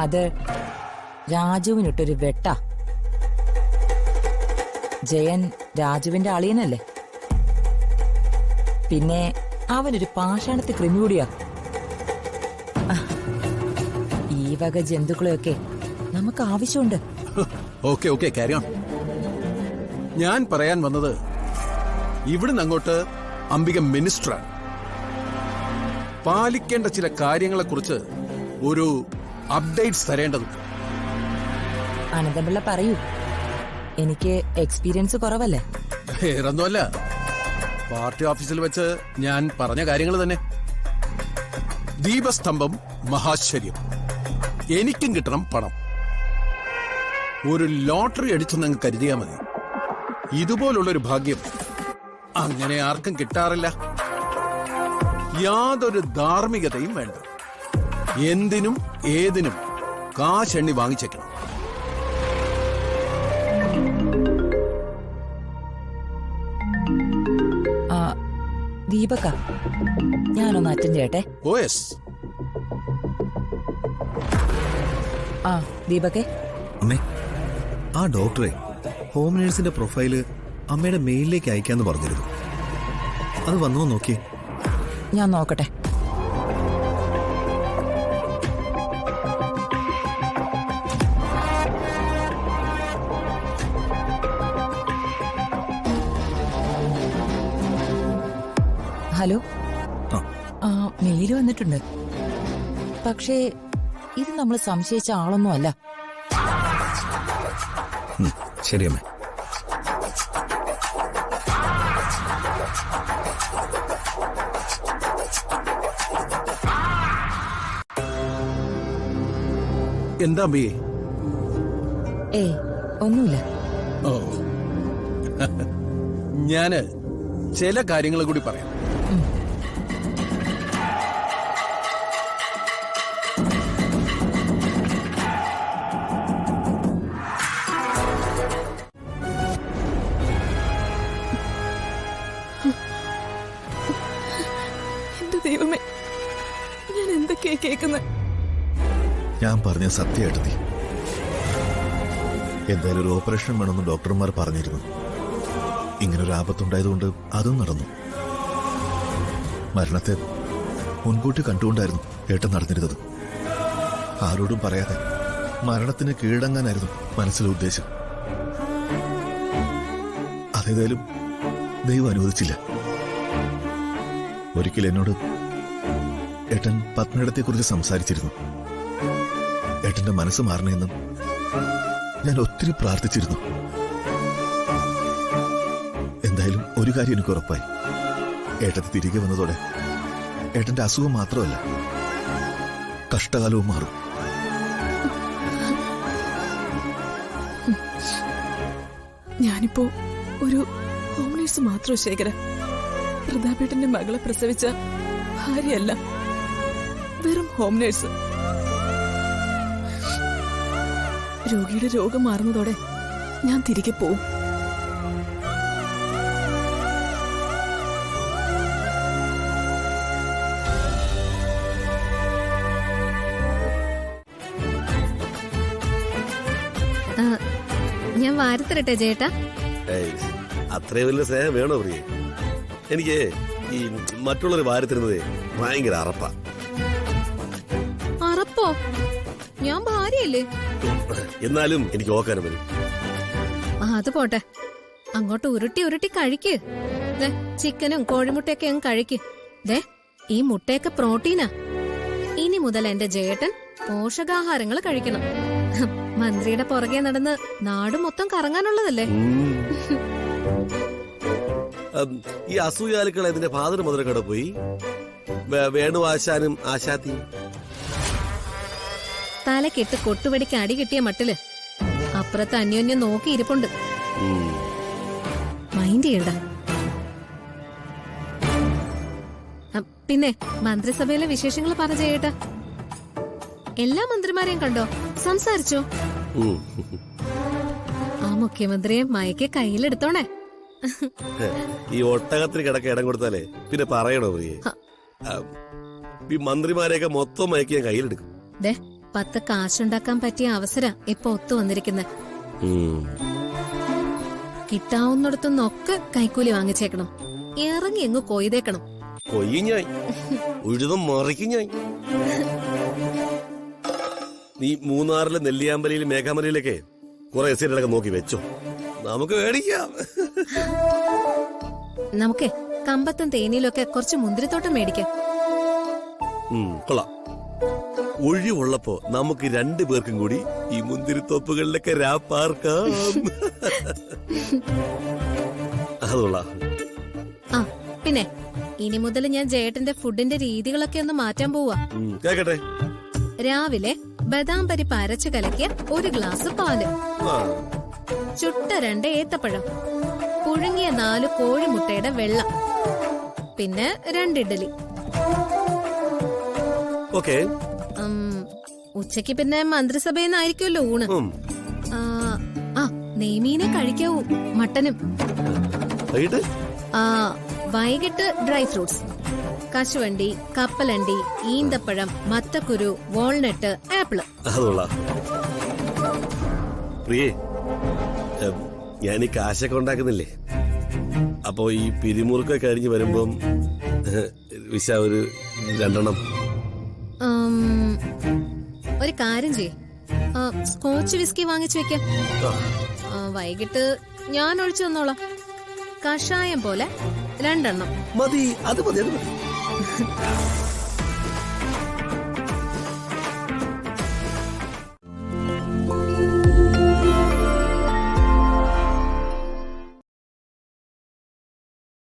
അത് രാജുവിനിട്ടൊരു വെട്ട. ജയൻ രാജുവിന്റെ അളിയനല്ലേ, പിന്നെ അവനൊരു പാഷാണത്തെ കൃമി കൂടിയാ. ഈ വക ജന്തുക്കളെയൊക്കെ നമുക്ക് ആവശ്യമുണ്ട്. Okay okay, carry on. ഞാൻ പറയാൻ വന്നത് ഇവിടുന്ന് അങ്ങോട്ട് അംബിക മിനിസ്റ്ററാണ്. പാലിക്കേണ്ട ചില കാര്യങ്ങളെക്കുറിച്ച് ഒരു അപ്ഡേറ്റ്സ് തരേണ്ടതുണ്ട്. അനന്തപിള്ള പറയൂ, എനിക്ക് എക്സ്പീരിയൻസ് കുറവല്ലേ. വേറൊന്നുമല്ല, പാർട്ടി ഓഫീസിൽ വെച്ച് ഞാൻ പറഞ്ഞ കാര്യങ്ങൾ തന്നെ. ദീപസ്തംഭം മഹാശ്ചര്യം, എനിക്കും കിട്ടണം പണം. ഒരു ലോട്ടറി അടിച്ചെന്നങ്ങ് കരുതിയാ മതി. ഇതുപോലുള്ളൊരു ഭാഗ്യം അങ്ങനെ ആർക്കും കിട്ടാറില്ല. യാതൊരു ധാർമ്മികതയും വേണ്ട. എന്തിനും ഏതിനും കാശെണ്ണി വാങ്ങിച്ചേക്കണം. ദീപക്ക, ഞാനൊന്ന് അറ്റൻഡ് ചെയ്യട്ടെ. ഓ യെസ്. ദീപക്കെ, അമ്മേ, ആ ഡോക്ടറെ ഹോം നേഴ്സിന്റെ പ്രൊഫൈല് അമ്മയുടെ മെയിലിലേക്ക് അയക്കാന്ന് പറഞ്ഞിരുന്നു. അത് വന്നോ നോക്കിയേ. ഞാൻ നോക്കട്ടെ. ഹലോ, മെയില് വന്നിട്ടുണ്ട്. പക്ഷേ ഇത് നമ്മൾ സംശയിച്ച ആളൊന്നും അല്ല. ശരി അമ്മേ. എന്താ അമ്മേ? ഒന്നുമില്ല. ഓ, ഞാന് ചില കാര്യങ്ങൾ കൂടി പറയാം. എന്റെ ദൈവമേ, ഞാൻ എന്തൊക്കെയാ കേൾക്കുന്നത്? ഞാൻ പറഞ്ഞ സത്യമായിട്ട് എന്തായാലും ഒരു ഓപ്പറേഷൻ വേണമെന്ന് ഡോക്ടർമാർ പറഞ്ഞിരുന്നു. ഇങ്ങനൊരു ആപത്തുണ്ടായതുകൊണ്ട് അതും നടന്നു. മരണത്തെ മുൻകൂട്ടി കണ്ടുകൊണ്ടായിരുന്നു ഏട്ടൻ നടന്നിരുന്നത്. ആരോടും പറയാതെ മരണത്തിന് കീഴടങ്ങാനായിരുന്നു മനസ്സിലെ ഉദ്ദേശം. അതേതായാലും ദൈവം അനുവദിച്ചില്ല. ഒരിക്കൽ എന്നോട് ഏട്ടൻ പത്മയിടത്തെക്കുറിച്ച് സംസാരിച്ചിരുന്നു. ഏട്ടന്റെ മനസ്സ് മാറണമെന്നും ഞാൻ ഒത്തിരി പ്രാർത്ഥിച്ചിരുന്നു. എന്തായാലും ഒരു കാര്യം എനിക്ക് ഉറപ്പായി. ഏട്ടത്തി തിരികെ വന്നതോടെ ഏട്ടന്റെ അസുഖം മാത്രമല്ല, കഷ്ടകാലവും മാറും. ഞാനിപ്പോ ഒരു ഹോം നേഴ്സ് മാത്രം, ശേഖര. പ്രതാപേട്ടന്റെ മകളെ പ്രസവിച്ച ഭാര്യയല്ല, വെറും ഹോം നേഴ്സ്. രോഗിയുടെ രോഗം മാറുന്നതോടെ ഞാൻ തിരികെ പോവും. ഞാൻ വാരത്തിരട്ടെ ചേട്ടാ. അത്രയും വലിയ സ്നേഹം വേണോ പ്രിയ? എനിക്ക് ഈ മറ്റുള്ളവർ വാരത്തിരുന്നതേ ഭയങ്കര അറപ്പാ. അറപ്പോ? ഞാൻ ഭാര്യയല്ലേ. എന്നാലും എനിക്ക് ഓക്കാനും വരും. അത് പോട്ടെ, അങ്ങോട്ട് ഉരുട്ടി ഉരുട്ടി കഴിക്ക്. ചിക്കനും കോഴിമുട്ടയൊക്കെ അങ്ങ് കഴിക്ക്. ഈ മുട്ടയൊക്കെ പ്രോട്ടീനാ. ഇനി മുതൽ എന്റെ ജേട്ടൻ പോഷകാഹാരങ്ങൾ കഴിക്കണം. മന്ത്രിയുടെ പുറകെ നടന്ന് നാട് മൊത്തം കറങ്ങാനുള്ളതല്ലേ. ഈ അസൂയാലുക്കൾ ഇതിന്റെ ഫാദർ മുതലക്കട പോയി വേണു ആശാനും ആശാത്തിയും തലക്കെട്ട് കൊട്ടുവടിക്ക് അടി കിട്ടിയ മട്ടില് അപ്പുറത്ത് അന്യോന്യം നോക്കി ഇരിപ്പുണ്ട്. മൈൻഡ് ചെയ്യണ്ട. പിന്നെ മന്ത്രിസഭയിലെ വിശേഷങ്ങൾ പറഞ്ഞു ചെയ്യട്ടെ. എല്ലാ മന്ത്രിമാരെയും കണ്ടോ? സംസാരിച്ചോ? ആ മുഖ്യമന്ത്രിയെ മയക്കെ കയ്യിലെടുത്തോണേ. ഈ ഒട്ടകത്തിന് കിടക്ക ഇടം കൊടുത്താലേ പിന്നെ പറയണോ പ്രിയേ? ഈ മന്ത്രിമാരെയൊക്കെ മൊത്തം മയക്കി ഞാൻ കയ്യിലെടുക്കും. 10 കാശുണ്ടാക്കാൻ പറ്റിയ അവസര ഇപ്പൊ ഒത്തു വന്നിരിക്കുന്നത്. കിട്ടാവുന്നിടത്തുനിന്നൊക്കെ കൈക്കൂലി വാങ്ങിച്ചേക്കണം. ഇറങ്ങി എങ്ങ് കൊയ്തേക്കണം. കൊയ്യായി ഉഴുതും മറിക്കും ഞാൻ. നീ മൂന്നാറിലെ നെല്ലിയാമ്പലിയിലും മേഘാമലയിലൊക്കെ കുറെ എസ്റ്റേറ്റുകളൊക്കെ നോക്കി വെച്ചോ, നമുക്ക് മേടിക്കാം. നമുക്കേ കമ്പത്തും തേനിയിലൊക്കെ കുറച്ച് മുന്തിരിത്തോട്ടം മേടിക്കാം. കൊള്ളാം. ഒഴിവുള്ളപ്പോ നമുക്ക് 2 പേർക്കും കൂടി ഈ മുന്തിരിത്തോപ്പുകളിലൊക്കെ രാപ്പാർക്കാം. അതുകൊള്ള. ആ പിന്നെ ഇനി മുതൽ ഞാൻ ജേട്ടന്റെ ഫുഡിന്റെ രീതികളൊക്കെ ഒന്ന് മാറ്റാൻ പോവാ. കേക്കട്ടെ. രാവിലെ ബദാം പരിപ്പ് അരച്ചു കലക്കിയ 1 ഗ്ലാസ് പാല്, ചുട്ട 2 ഏത്തപ്പഴം, പുഴുങ്ങിയ 4 കോഴിമുട്ടയുടെ വെള്ള, പിന്നെ 2 ഇഡ്ഡലി. ഓക്കേ. ഉച്ചക്ക് പിന്നെ മന്ത്രിസഭയിൽ നിന്നായിരിക്കുമല്ലോ ഊണ്. നെയ്മീനെ കഴിക്കാവൂ, മട്ടനും. വൈകിട്ട് ഡ്രൈ ഫ്രൂട്ട്സ്, കശുവണ്ടി, കപ്പലണ്ടി, ഈന്തപ്പഴം, മത്തക്കുരു, വാൾനട്ട്, ആപ്പിള്. പ്രിയേ, ഞാൻ ഈ കാശൊക്കെ ഉണ്ടാക്കുന്നില്ലേ, അപ്പോ ഈ പിരിമുറുക്കൊക്കെ കഴിഞ്ഞ് വരുമ്പം വിശ ഒരു 2 എണ്ണം. ഒരു കാര്യം ചെയ്യ്, സ്കോച്ച് വിസ്കി വാങ്ങിച്ചു വെക്കാം. വൈകിട്ട് ഞാൻ ഒഴിച്ചു തന്നോളാം. കഷായം പോലെ 2 എണ്ണം മതി. അത് മതി.